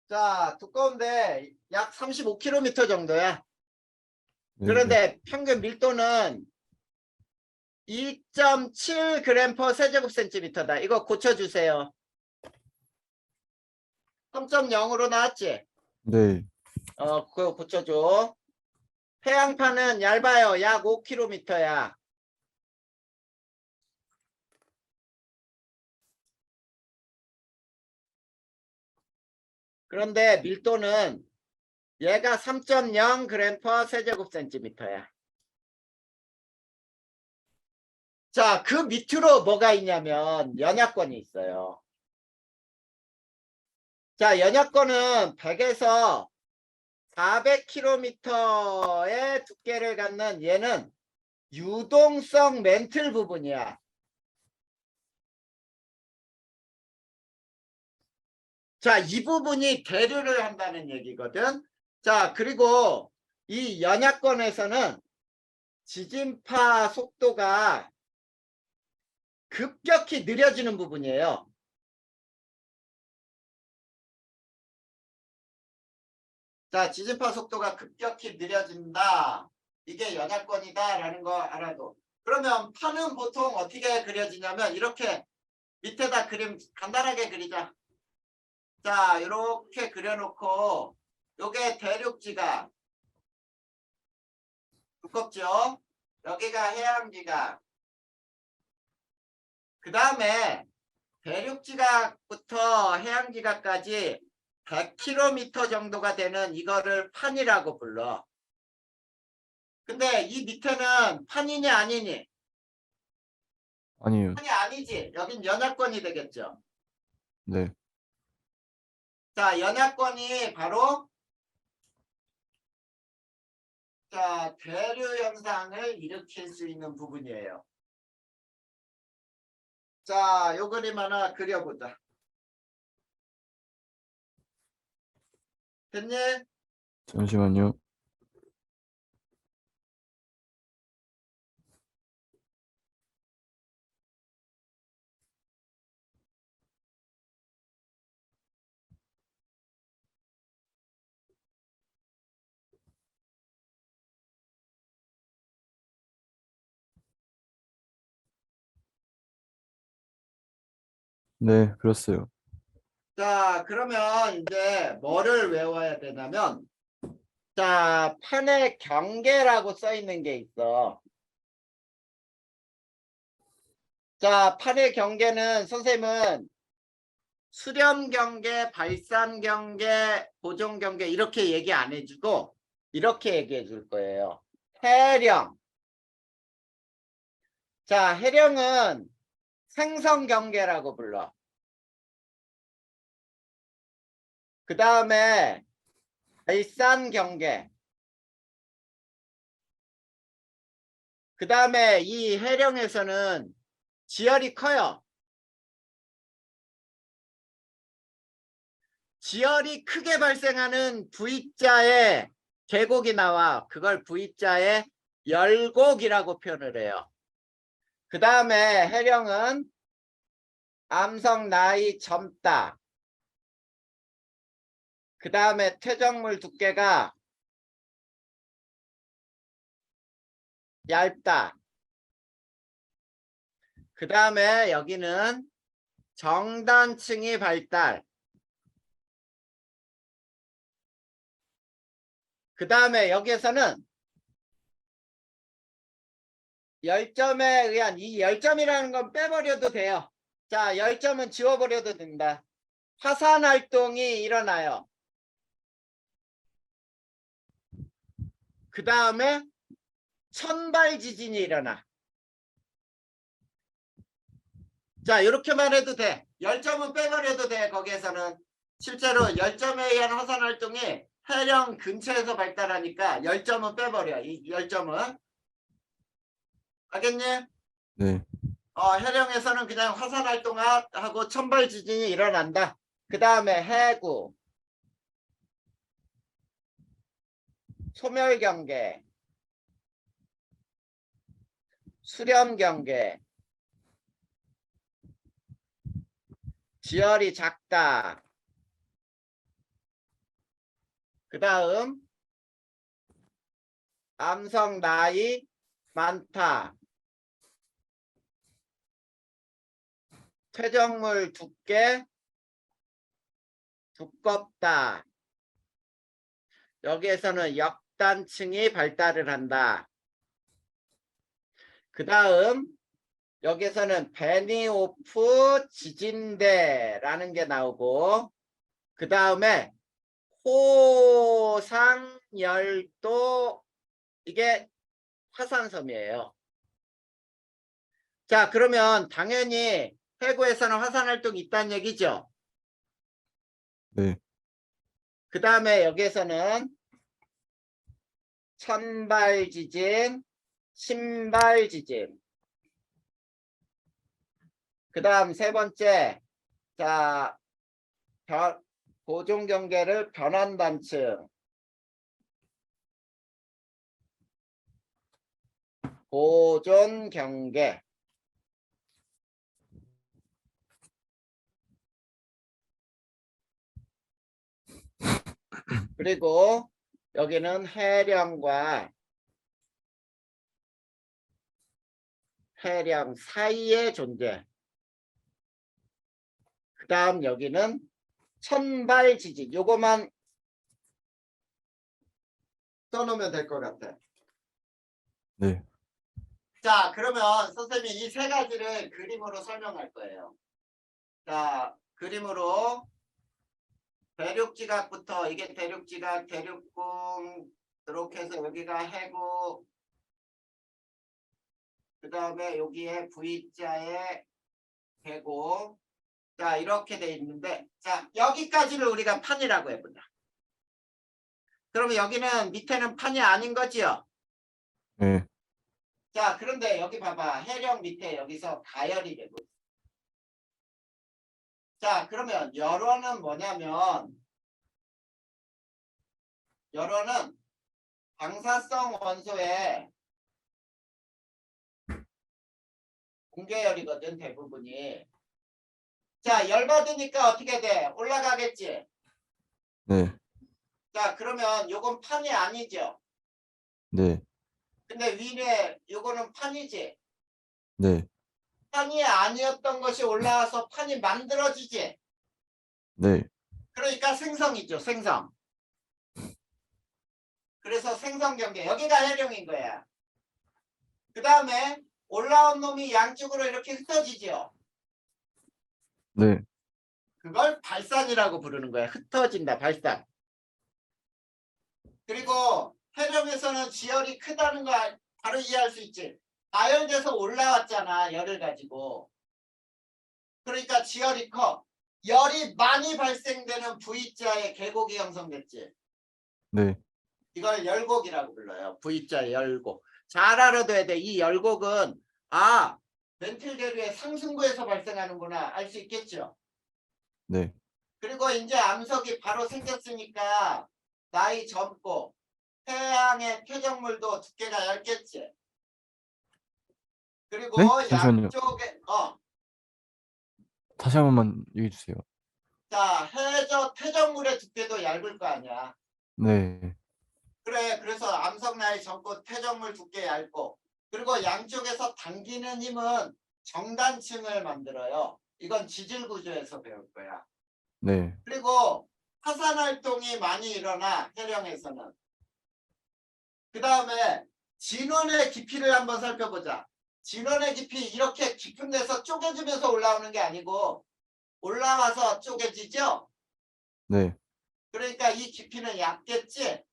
자, 두꺼운데 약 35km 정도야. 네. 그런데 평균 밀도는 2.7g 세제곱센티미터다. 이거 고쳐주세요. 3.0으로 나왔지? 네. 그거 고쳐줘. 해양파는 얇아요. 약 5km야. 그런데 밀도는 얘가 3.0g 세제곱센티미터야. 자, 그 밑으로 뭐가 있냐면 연약권이 있어요. 자, 연약권은 100에서 400km의 두께를 갖는 얘는 유동성 멘틀 부분이야. 자, 이 부분이 대류를 한다는 얘기거든. 자, 그리고 이 연약권에서는 지진파 속도가 급격히 느려지는 부분이에요. 자, 지진파 속도가 급격히 느려진다. 이게 연약권이다라는 거 알아도. 그러면 파는 보통 어떻게 그려지냐면 이렇게 밑에다 그림 간단하게 그리자. 자, 이렇게 그려놓고 요게 대륙지각 두껍죠? 여기가 해양지각. 그 다음에 대륙지각부터 해양지각까지 100km 정도가 되는 이거를 판이라고 불러. 근데 이 밑에는 판이니 아니니? 아니에요. 판이 아니지. 여긴 연약권이 되겠죠. 네. 자, 연약권이 바로 자, 대류 현상을 일으킬 수 있는 부분이에요. 자, 요 그림 하나 그려보자. 됐니? 잠시만요. 네, 그렸어요. 자, 그러면 이제 뭐를 외워야 되냐면 자, 판의 경계라고 써 있는 게 있어. 자, 판의 경계는 선생님은 수렴 경계, 발산 경계, 보존 경계 이렇게 얘기 안 해주고 이렇게 얘기해 줄 거예요. 해령. 자, 해령은 생성 경계라고 불러. 그 다음에 발산 경계. 그 다음에 이 해령에서는 지열이 커요. 지열이 크게 발생하는 V자의 계곡이 나와. 그걸 V자의 열곡이라고 표현을 해요. 그 다음에 해령은 암석 나이 젊다. 그 다음에 퇴적물 두께가 얇다. 그 다음에 여기는 정단층이 발달. 그 다음에 여기에서는 열점에 의한 이 열점이라는 건 빼버려도 돼요. 자, 열점은 지워버려도 된다. 화산 활동이 일어나요. 그 다음에 천발 지진이 일어나. 자, 이렇게만 해도 돼. 열점은 빼버려도 돼. 거기에서는 실제로 열점에 의한 화산 활동이 해령 근처에서 발달하니까 열점은 빼버려. 이 열점은 알겠니? 네. 해령에서는 그냥 화산 활동하고 천발 지진이 일어난다. 그 다음에 해구, 소멸 경계, 수렴 경계, 지열이 작다. 그 다음 암석 나이 많다. 퇴적물 두께 두껍다. 여기에서는 역단층이 발달을 한다. 그 다음 여기에서는 베니오프 지진대라는 게 나오고 그 다음에 호상열도 이게 화산섬이에요. 자, 그러면 당연히 해구에서는 화산활동이 있다는 얘기죠. 네. 그 다음에 여기에서는 천발지진, 신발지진. 그 다음 세 번째, 자, 고종경계를 변환단층. 고존경계. 그리고 여기는 해령과 해령 사이의 존재. 그 다음 여기는 천발지진. 요거만 써놓으면 될 것 같아. 네. 자, 그러면 선생님이 이 세 가지를 그림으로 설명할 거예요. 자, 그림으로 대륙지각부터 이게 대륙지각, 대륙궁 이렇게 해서 여기가 해구, 그 다음에 여기에 V자에 해구. 자, 이렇게 돼 있는데, 자, 여기까지를 우리가 판이라고 해보자. 그러면 여기는 밑에는 판이 아닌 거지요? 네. 자, 그런데 여기 봐봐. 해령 밑에 여기서 가열이 되고 있어. 자, 그러면 열원은 뭐냐면 열원은 방사성 원소의 공개열이거든, 대부분이. 자, 열 받으니까 어떻게 돼? 올라가겠지? 네. 자, 그러면 요건 판이 아니죠? 네. 근데 위에 요거는 판이지? 네. 판이 아니었던 것이 올라와서 판이 만들어지지? 네. 그러니까 생성이죠, 생성. 그래서 생성 경계. 여기가 해령인 거야. 그 다음에 올라온 놈이 양쪽으로 이렇게 흩어지죠? 네. 그걸 발산이라고 부르는 거야. 흩어진다, 발산. 그리고 해령에서는 지열이 크다는 거 바로 이해할 수 있지. 가열돼서 올라왔잖아, 열을 가지고. 그러니까 지열이 커. 열이 많이 발생되는 V자의 계곡이 형성됐지. 네. 이걸 열곡이라고 불러요. V자 열곡. 잘 알아둬야 돼. 이 열곡은 벤틀 계류의 상승부에서 발생하는구나 알 수 있겠죠. 네. 그리고 이제 암석이 바로 생겼으니까 나이 젊고 태양의 퇴적물도 두께가 얇겠지. 그리고 네? 잠시만요. 양쪽에 다시 한 번만 얘기해 주세요. 자, 해저 퇴적물의 두께도 얇을 거 아니야. 네. 그래, 그래서 암석 나이 젊고 퇴적물 두께 얇고 그리고 양쪽에서 당기는 힘은 정단층을 만들어요. 이건 지질 구조에서 배울 거야. 네. 그리고 화산 활동이 많이 일어나 해령에서는. 그 다음에 진원의 깊이를 한번 살펴보자. 진원의 깊이 이렇게 깊은 데서 쪼개지면서 올라오는 게 아니고 올라와서 쪼개지죠? 네. 그러니까 이 깊이는 얕겠지?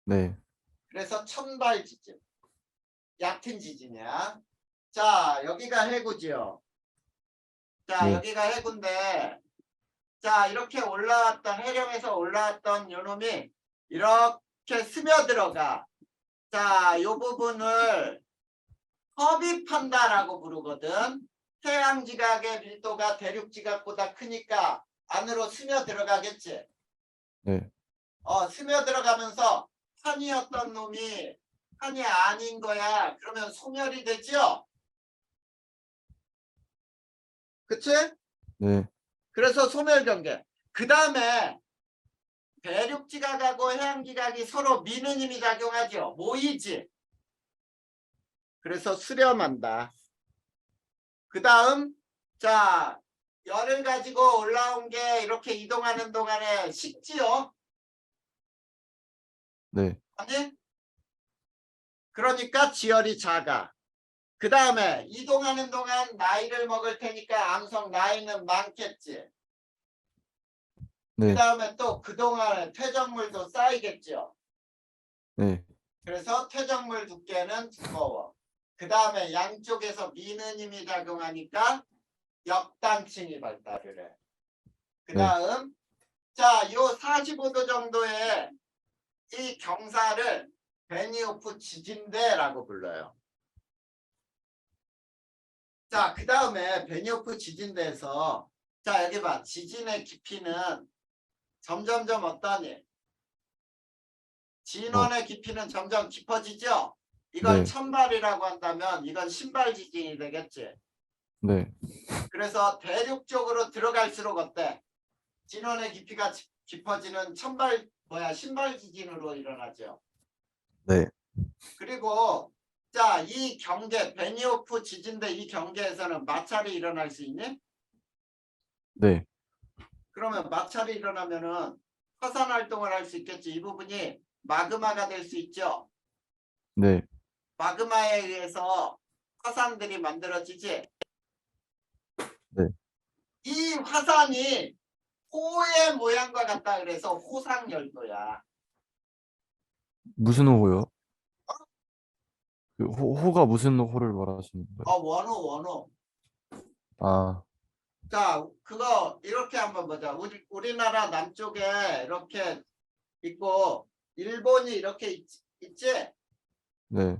네. 그래서 천발 지진. 얕은 지진이야. 자, 여기가 해구지요. 자, 네. 여기가 해구인데 자, 이렇게 올라왔던 해령에서 올라왔던 요놈이 이렇게 스며들어가. 자, 요 부분을 섭입한다라고 부르거든. 태양지각의 밀도가 대륙지각보다 크니까 안으로 스며들어가겠지. 네. 스며들어가면서 판이었던 놈이 판이 아닌 거야. 그러면 소멸이 되죠? 그치? 네. 그래서 소멸경계. 그 다음에 대륙지각하고 해양지각이 서로 미는 힘이 작용하죠. 모이지. 그래서 수렴한다. 그 다음 자 열을 가지고 올라온 게 이렇게 이동하는 동안에 식지요? 네. 아니? 그러니까 지열이 작아. 그 다음에 이동하는 동안 나이를 먹을 테니까 암석 나이는 많겠지. 그 네. 다음에 또 그동안에 퇴적물도 쌓이겠죠. 네. 그래서 퇴적물 두께는 두꺼워. 그 다음에 양쪽에서 미는 힘이 작용하니까 역단층이 발달을 해. 그 네. 다음 자, 요 45도 정도의 이 경사를 베니호프 지진대라고 불러요. 자, 그 다음에 베니호프 지진대에서 자, 여기 봐. 지진의 깊이는 점점점 어떠니? 진원의 깊이는 점점 깊어지죠? 이걸 네. 천발이라고 한다면 이건 신발 지진이 되겠지. 네. 그래서 대륙 쪽으로 들어갈수록 어때? 진원의 깊이가 깊어지는 신발 지진으로 일어나죠. 네. 그리고 자, 이 경계 베니호프 지진대 이 경계에서는 마찰이 일어날 수 있니? 네. 그러면 마찰이 일어나면은 화산 활동을 할 수 있겠지. 이 부분이 마그마가 될 수 있죠. 네. 마그마에 의해서 화산들이 만들어지지. 네. 이 화산이 호의 모양과 같다 그래서 호상열도야. 무슨 호요? 그 호가 무슨 호를 말하시는 거예요? 원호. 아, 자, 그거 이렇게 한번 보자. 우리나라 남쪽에 이렇게 있고 일본이 이렇게 있지? 네.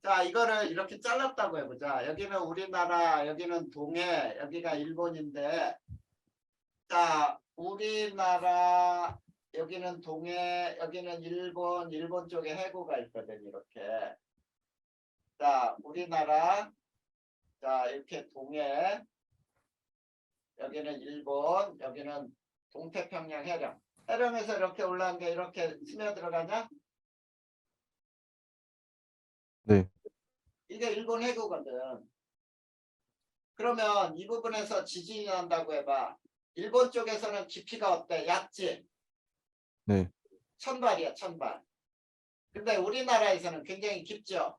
자, 이거를 이렇게 잘랐다고 해보자. 여기는 우리나라, 여기는 동해, 여기가 일본인데, 자, 우리나라, 여기는 동해, 여기는 일본 쪽에 해구가 있거든, 이렇게. 자, 우리나라, 자, 이렇게 동해, 여기는 일본, 여기는 동태평양 해령. 해령에서 이렇게 올라온 게 이렇게 스며들어가냐? 네. 이게 일본 해구거든. 그러면 이 부분에서 지진이 난다고 해봐. 일본 쪽에서는 깊이가 어때? 얕지? 네. 천발이야, 천발. 근데 우리나라에서는 굉장히 깊죠?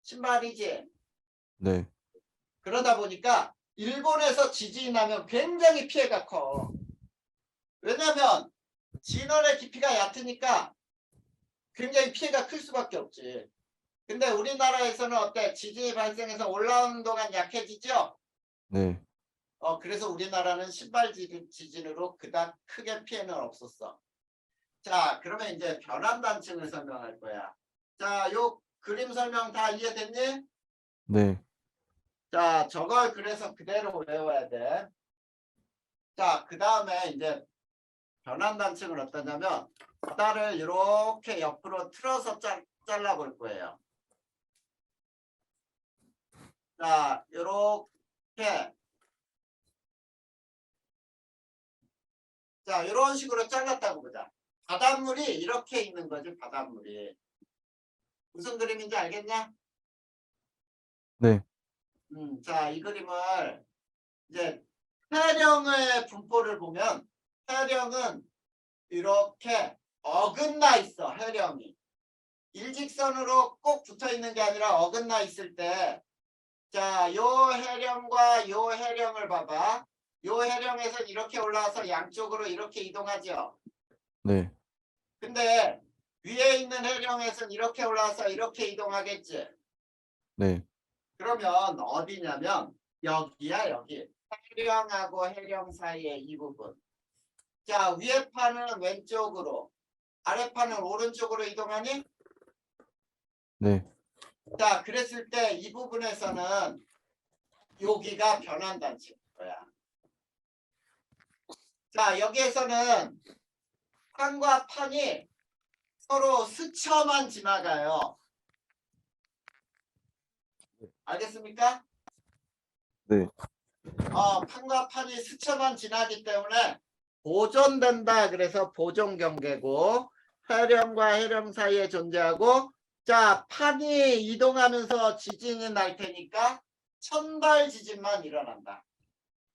신발이지? 네. 그러다 보니까 일본에서 지진이 나면 굉장히 피해가 커. 왜냐면 진원의 깊이가 얕으니까 굉장히 피해가 클 수밖에 없지. 근데 우리나라에서는 어때? 지진이 발생해서 올라오는 동안 약해지죠? 네. 그래서 우리나라는 신발 지진으로 그닥 크게 피해는 없었어. 자, 그러면 이제 변환단층을 설명할 거야. 자, 요 그림 설명 다 이해됐니? 네. 자, 저걸 그래서 그대로 외워야 돼. 자, 그 다음에 이제 변환단층은 어떠냐면 바다를 이렇게 옆으로 틀어서 잘라볼 거예요. 자, 이렇게 자, 이런 식으로 잘랐다고 보자. 바닷물이 이렇게 있는 거지, 바닷물이. 무슨 그림인지 알겠냐? 네. 자, 이 그림을 이제 해령의 분포를 보면 해령은 이렇게 어긋나 있어, 해령이. 일직선으로 꼭 붙어 있는 게 아니라 어긋나 있을 때, 자, 요 해령과 요 해령을 봐봐. 요 해령에서 이렇게 올라와서 양쪽으로 이렇게 이동하죠. 네. 근데 위에 있는 해령에서는 이렇게 올라와서 이렇게 이동하겠지. 네. 그러면 어디냐면 여기야, 여기. 해령하고 해령 사이의 이 부분. 자, 위에 판은 왼쪽으로, 아래 판은 오른쪽으로 이동하니? 네. 자, 그랬을 때 이 부분에서는 여기가 변환단층인 거야. 자, 여기에서는 판과 판이 서로 스쳐만 지나가요. 알겠습니까? 네. 판과 판이 스쳐만 지나기 때문에 보존된다. 그래서 보존 경계고 해령과 해령 사이에 존재하고 자, 판이 이동하면서 지진이 날 테니까 천발 지진만 일어난다.